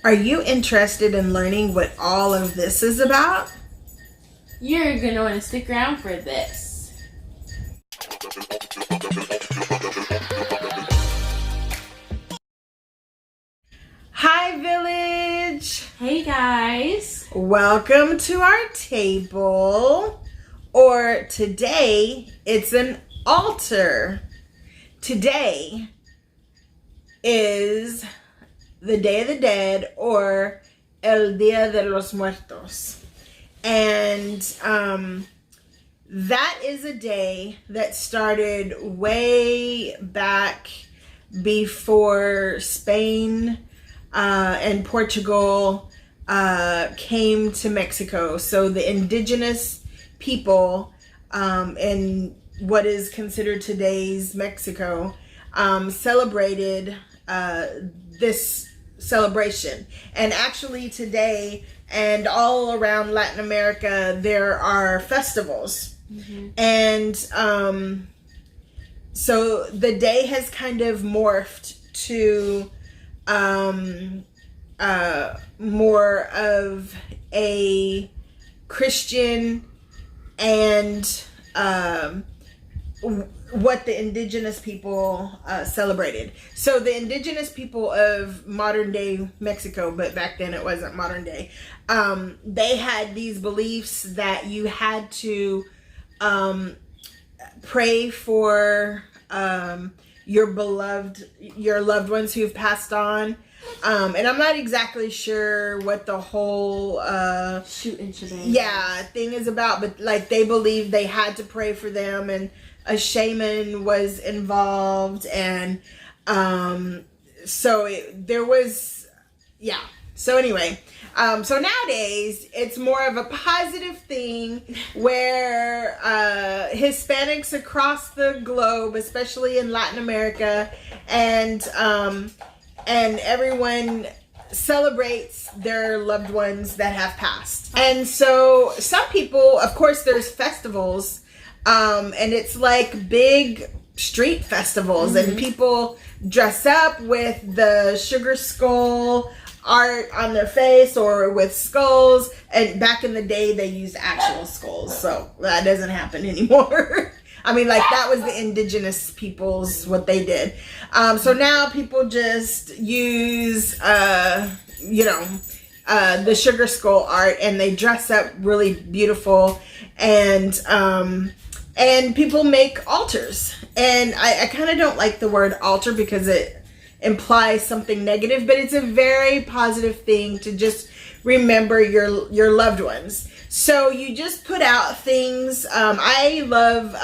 Are you interested in learning what all of this is about? You're going to want to stick around for this. Hi, village. Hey, guys. Welcome to our table. Or today, it's an altar. Today is the Day of the Dead, or el Dia de los Muertos. And that is a day that started way back before Spain and Portugal came to Mexico. So the indigenous people in what is considered today's Mexico celebrated this celebration. And actually today and all around Latin America there are festivals. And so the day has kind of morphed to more of a Christian and what the indigenous people celebrated. So the indigenous people of modern day Mexico, but back then it wasn't modern day, they had these beliefs that you had to pray for your loved ones who've passed on. And I'm not exactly sure what the whole thing is about, but like they believed they had to pray for them, and a shaman was involved, and so anyway, so nowadays it's more of a positive thing where Hispanics across the globe, especially in Latin America, and everyone celebrates their loved ones that have passed. And so some people, of course, there's festivals, and it's like big street festivals, and people dress up with the sugar skull art on their face or with skulls. And back in the day, they used actual skulls, so that doesn't happen anymore. I mean, like, that was the indigenous people's, what they did. So now people just use, the sugar skull art, and they dress up really beautiful, and people make altars. And I kind of don't like the word altar because it implies something negative, but it's a very positive thing to just remember your loved ones. So you just put out things. I love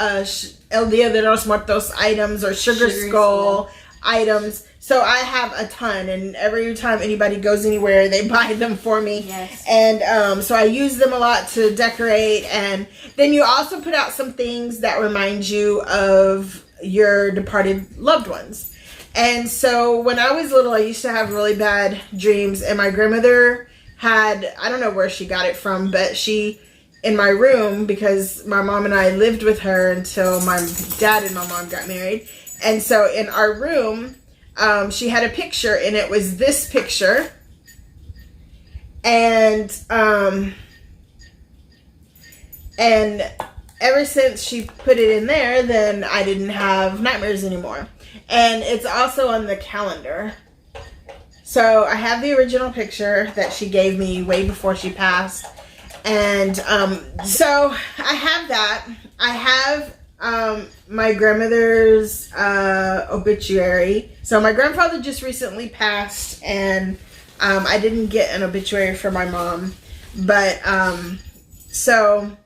El Dia de los Muertos items or sugar skull items. So I have a ton, and every time anybody goes anywhere, they buy them for me. Yes. And so I use them a lot to decorate. And then you also put out some things that remind you of your departed loved ones. And so when I was little, I used to have really bad dreams, and my grandmother had, I don't know where she got it from, but she, in my room, because my mom and I lived with her until my dad and my mom got married. And so in our room, she had a picture, and it was this picture. And ever since she put it in there, then I didn't have nightmares anymore. And it's also on the calendar. So I have the original picture that she gave me way before she passed. And so I have that. I have my grandmother's obituary. So my grandfather just recently passed, and I didn't get an obituary for my mom. But so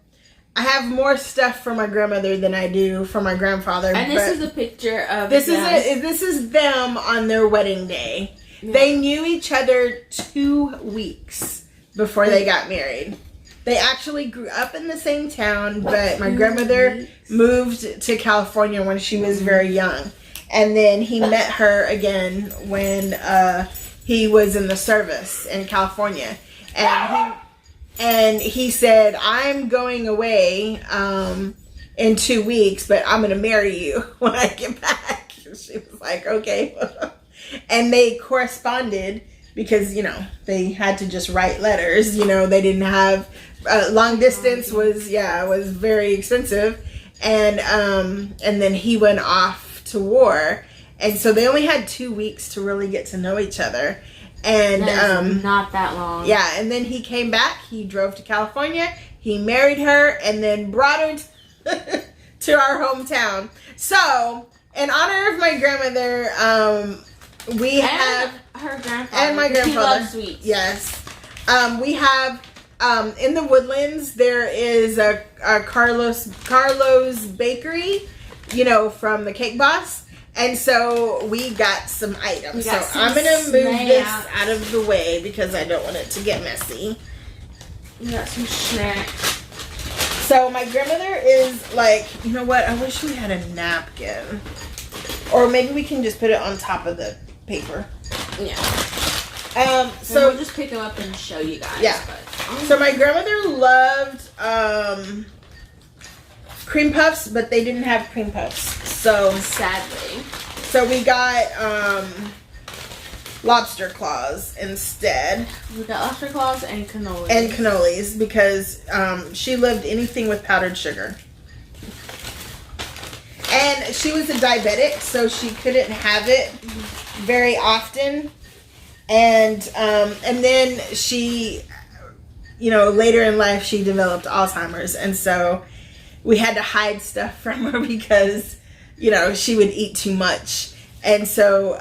I have more stuff for my grandmother than I do for my grandfather. And this is a picture of this is them on their wedding day. Yeah. They knew each other 2 weeks before they got married. They actually grew up in the same town, but my grandmother moved to California when she was very young. And then he met her again when he was in the service in California. And he said, I'm going away in 2 weeks, but I'm going to marry you when I get back. And she was like, okay. And they corresponded because, you know, they had to just write letters. You know, they didn't have long distance was very expensive. And then he went off to war. And so they only had 2 weeks to really get to know each other. And not that long. Yeah, and then he came back. He drove to California. He married her and then brought her to our hometown. So, in honor of my grandmother, we have her grandfather and my grandfather. He loves sweets. Yes, we have in the Woodlands. There is a Carlo's bakery, you know, from the Cake Boss. And so we got some items. So I'm going to move this out of the way because I don't want it to get messy. We got some snacks. So my grandmother is like, you know what? I wish we had a napkin. Or maybe we can just put it on top of the paper. Yeah. So we'll just pick them up and show you guys. Yeah. But, so my grandmother loved cream puffs, but they didn't have cream puffs. So sadly. So we got lobster claws instead. We got lobster claws and canoles. And canoles because she loved anything with powdered sugar. And she was a diabetic, so she couldn't have it very often. And then she, you know, later in life she developed Alzheimer's, and so we had to hide stuff from her because, you know, she would eat too much. And so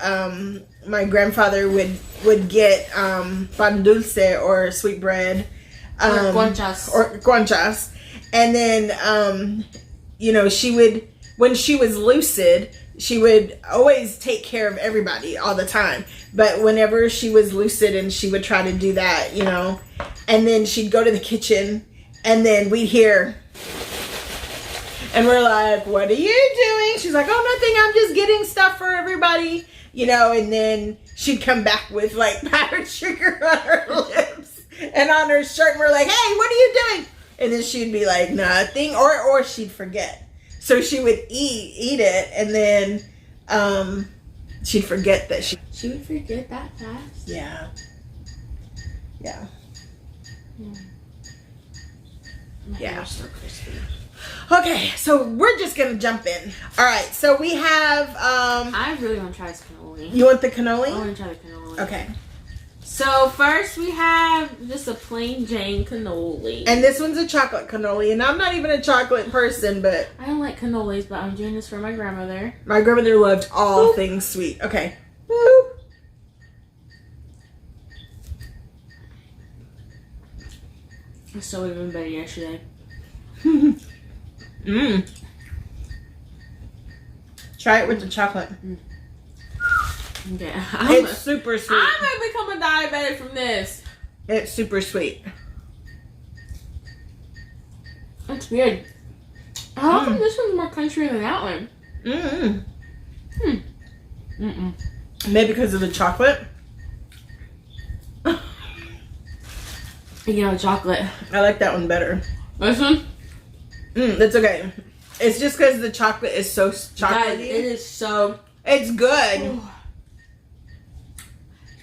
my grandfather would get pan dulce or sweet bread. Or guanchas. And then, you know, she would, when she was lucid, she would always take care of everybody all the time. But whenever she was lucid and she would try to do that, you know, and then she'd go to the kitchen and then we'd hear... And we're like, what are you doing? She's like, oh, nothing. I'm just getting stuff for everybody. You know, and then she'd come back with, like, powdered sugar on her lips and on her shirt. And we're like, hey, what are you doing? And then she'd be like, nothing. Or she'd forget. So she would eat it. And then she'd forget that she would forget that fast? Yeah. Yeah. Yeah. So crispy. Okay, so we're just gonna jump in. All right, so we have. I really want to try this cannoli. You want the cannoli? I want to try the cannoli. Okay. So first we have just a plain Jane cannoli, and this one's a chocolate cannoli, and I'm not even a chocolate person, but I don't like cannolis, but I'm doing this for my grandmother. My grandmother loved all things sweet. Okay. Boop. It's so even better yesterday. Try it with the chocolate. Okay. It's super sweet. I'm gonna become a diabetic from this. It's super sweet. That's weird. How come this one's more crunchy than that one? Maybe because of the chocolate. You know, chocolate. I like that one better. This one? That's okay. It's just because the chocolate is so chocolatey. It is so... It's good. Ooh.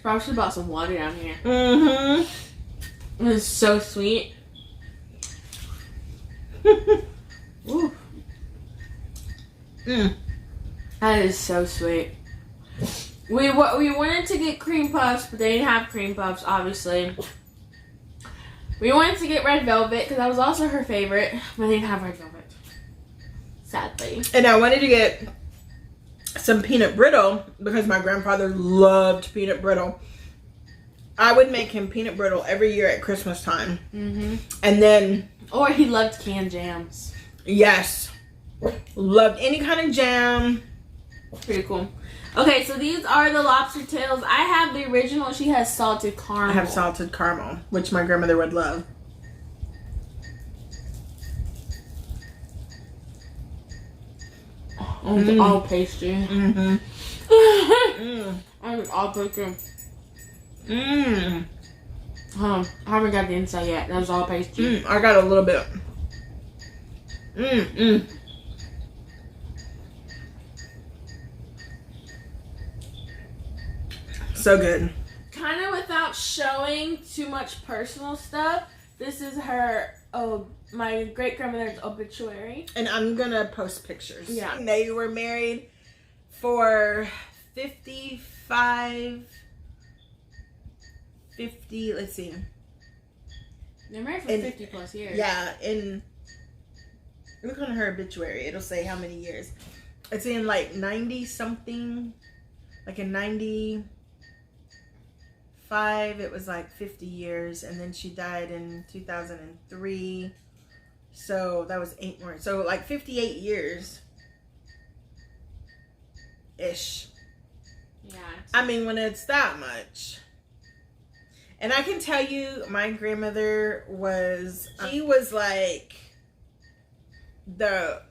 Probably should have bought some water down here. It is so sweet. Ooh. That is so sweet. We wanted to get cream puffs, but they didn't have cream puffs, obviously. We wanted to get red velvet because that was also her favorite, but they didn't have red velvet. Sadly. And I wanted to get some peanut brittle because my grandfather loved peanut brittle. I would make him peanut brittle every year at Christmas time. And then... Or he loved canned jams. Yes. Loved any kind of jam. Pretty cool. Okay, so these are the lobster tails. I have the original. She has salted caramel. I have salted caramel, which my grandmother would love. It's all pasty. And it's all pasty. I haven't got the inside yet. That was all pasty. I got a little bit. So good. Kind of with showing too much personal stuff. This is her, my great-grandmother's obituary. And I'm going to post pictures. Yeah. They were married for 50, let's see. They're married for 50 plus years. Yeah, look on her obituary. It'll say how many years. It's in like 90 something, like in 95, it was like 50 years. And then she died in 2003. So that was 8 more. So like 58 years. Ish. Yeah. I mean, when it's that much. And I can tell you, my grandmother she was like the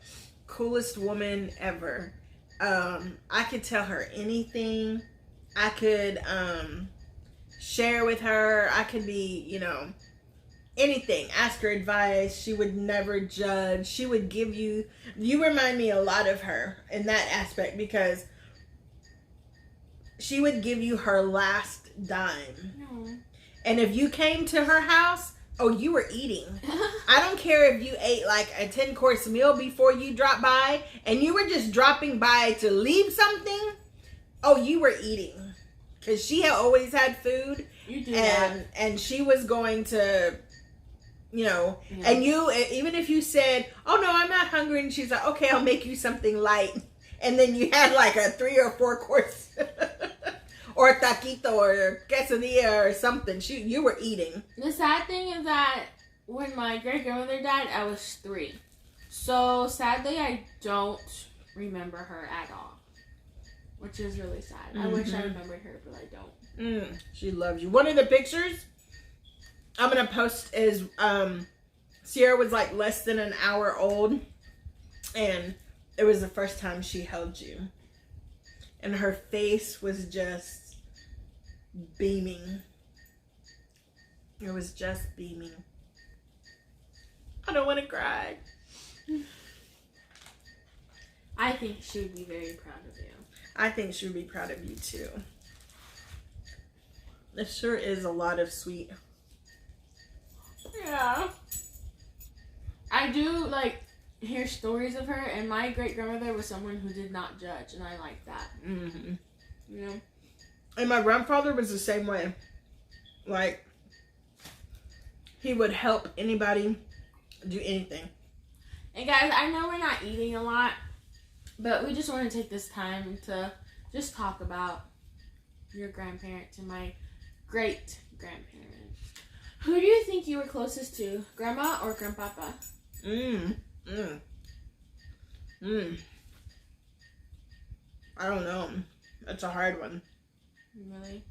coolest woman ever. I could tell her anything. I could share with her. I could be, anything. Ask her advice. She would never you remind me a lot of her in that aspect, because she would give you her last dime. No. And if you came to her house, you were eating. I don't care if you ate like a 10-course meal before you dropped by and you were just dropping by to leave something. You were eating. Because she had always had food. You do that. And she was going to, and you, even if you said, oh no, I'm not hungry. And she's like, okay, I'll make you something light. And then you had like a 3 or 4 course or taquito or quesadilla or something. You were eating. The sad thing is that when my great-grandmother died, I was 3. So sadly, I don't remember her at all, which is really sad. I wish I remembered her, but I don't. She loves you. One of the pictures I'm going to post is Sierra was like less than an hour old, and it was the first time she held you. And her face was just beaming. It was just beaming. I don't want to cry. I think she would be very proud of you. I think she would be proud of you too. It sure is a lot of sweet. Yeah. I do hear stories of her, and my great-grandmother was someone who did not judge, and I like that. And my grandfather was the same way. Like, he would help anybody do anything. And guys, I know we're not eating a lot, but we just want to take this time to just talk about your grandparents and my great-grandparents. Who do you think you were closest to, Grandma or Grandpapa? I don't know. That's a hard one. Really?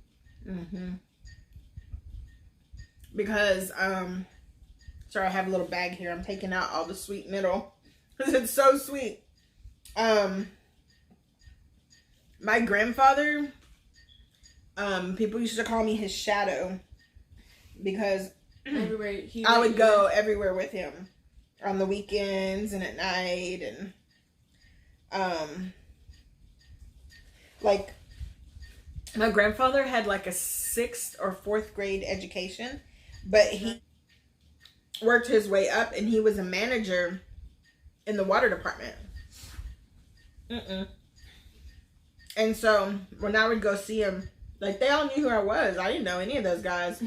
Because, sorry, I have a little bag here. I'm taking out all the sweet middle. Because it's so sweet. My grandfather, people used to call me his shadow. Because I would go everywhere with him. On the weekends and at night. And, my grandfather had like a 6th or 4th grade education, but he worked his way up and he was a manager in the water department. And so when I would go see him, they all knew who I was. I didn't know any of those guys.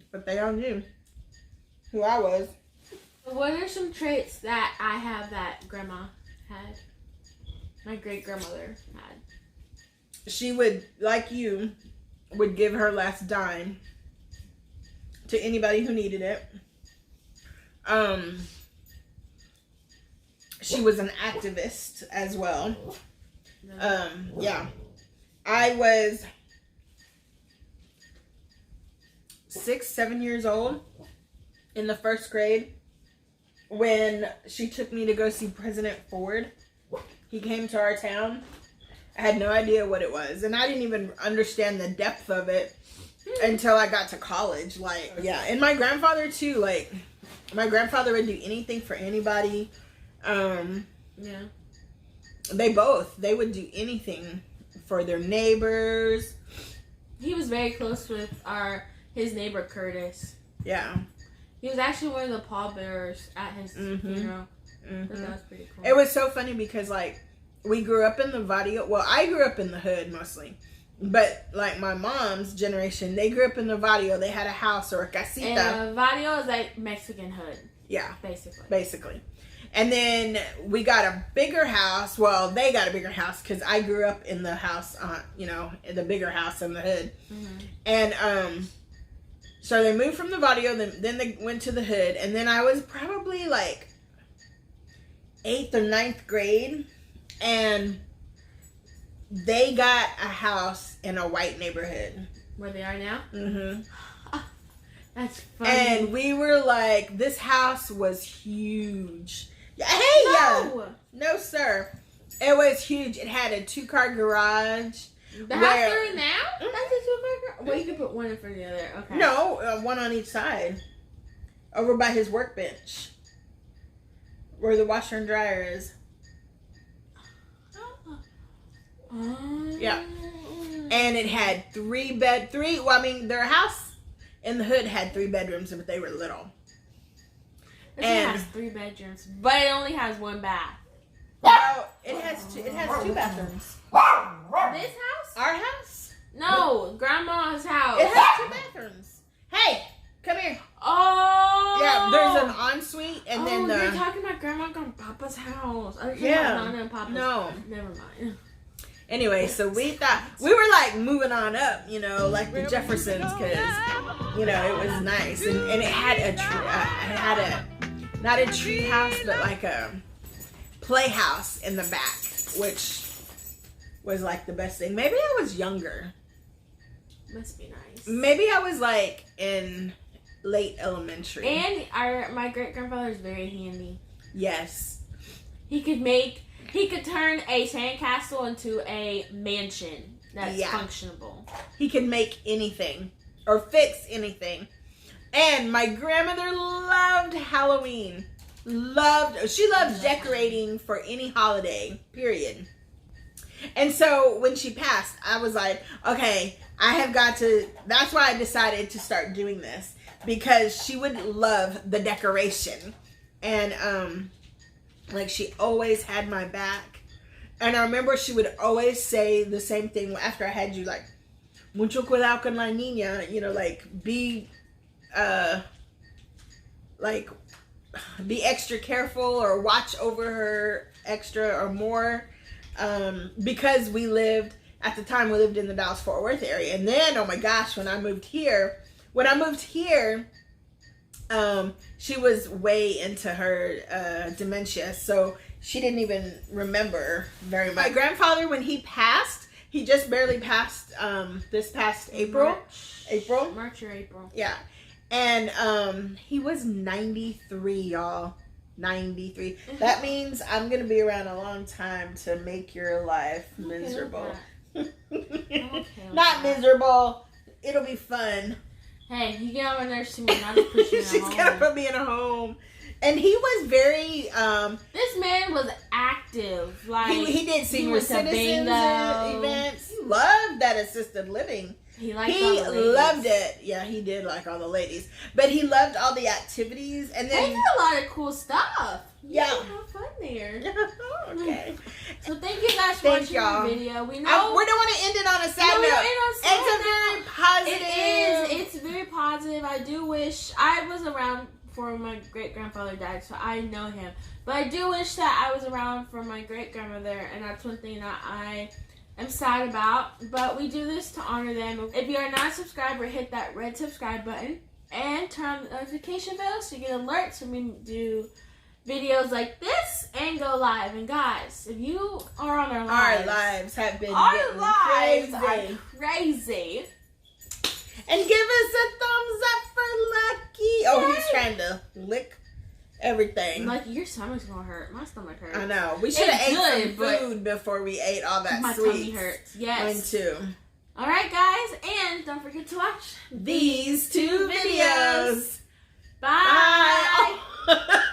But they all knew who I was. What are some traits that I have that Grandma had? My great-grandmother had. She would, like you, would give her last dime to anybody who needed it. She was an activist as well. Yeah. I was 6, 7 years old in the 1st grade when she took me to go see President Ford. He came to our town. I had no idea what it was, and I didn't even understand the depth of it until I got to college. And my grandfather too. My grandfather would do anything for anybody. They would do anything for their neighbors. He was very close with his neighbor Curtis. Yeah. He was actually one of the pallbearers at his funeral. Mm-hmm. That was pretty cool. It was so funny because, like, we grew up in the barrio. Well, I grew up in the hood mostly. But, like, my mom's generation, they grew up in the barrio. They had a house or a casita. And barrio is like Mexican hood. Yeah. Basically. And then we got a bigger house. Well, they got a bigger house because I grew up in the house, in the bigger house in the hood. Mm-hmm. And, so they moved from the barrio, then they went to the hood. And then I was probably, like, 8th or 9th grade. And they got a house in a white neighborhood. Where they are now? Mm-hmm. That's funny. And we were like, this house was huge. Hey, no! No, sir. It was huge. It had a 2-car garage. The house they're in now? That's a 2-car garage? Well, you can put one in front of the other. Okay. No, one on each side. Over by his workbench. Where the washer and dryer is. Yeah. And it had their house in the hood had 3 bedrooms, but they were little. It has 3 bedrooms, but it only has 1 bath. Well, it has 2 bathrooms. This house? Our house? No, Grandma's house. It has 2 bathrooms. Hey, come here. Oh. Yeah, there's an ensuite and then you're talking about Grandma and Papa's house. Yeah. And Papa's. No. Never mind. Anyway, so we thought we were like moving on up, like the Jeffersons, because it was nice, and it had not a tree house, but like a playhouse in the back, which was like the best thing. Maybe I was younger. Must be nice. Maybe I was like in late elementary. And my great grandfather is very handy. Yes. He could turn a sandcastle into a mansion that's functionable. He could make anything or fix anything. And my grandmother loved Halloween. She loved decorating for any holiday, period. And so when she passed, I was like, okay, that's why I decided to start doing this, because she would love the decoration. And, like, she always had my back. And I remember she would always say the same thing after I had you, like, mucho cuidado con la niña, like, be extra careful or watch over her extra or more. Because at the time we lived in the Dallas-Fort Worth area. And then, oh my gosh, when I moved here, she was way into her dementia, so she didn't even remember very much. My grandfather, when he passed, he just barely passed this past April. March or April. Yeah. And he was 93, y'all. 93. That means I'm going to be around a long time to make your life miserable. Not miserable. It'll be fun. Hey, you get on my nerves too much. Not to push you in a home. She's gonna put me in a home. And he was very this man was active. Like he did senior citizens events. He loved that assisted living. He loved it. Yeah, he did like all the ladies. But he loved all the activities, and then they did a lot of cool stuff. Yeah. Have fun there. Okay. So thank you guys for watching the video. We know we don't want to end it on a sad note. It's a very positive. It is. It's very positive. I do wish I was around for my great grandfather died, so I know him. But I do wish that I was around for my great grandmother, and that's one thing that I am sad about. But we do this to honor them. If you are not a subscriber, hit that red subscribe button and turn on the notification bell so you get alerts when we do videos like this and go live. And guys, if you are on our lives have been crazy. And give us a thumbs up for Lucky. Oh, he's trying to lick everything. Lucky, your stomach's gonna hurt. My stomach hurts. I know. We should have ate some food before we ate all that my sweets. tummy hurts. Yes. Mine too. Alright guys, and don't forget to watch these 2 videos. Bye. Bye.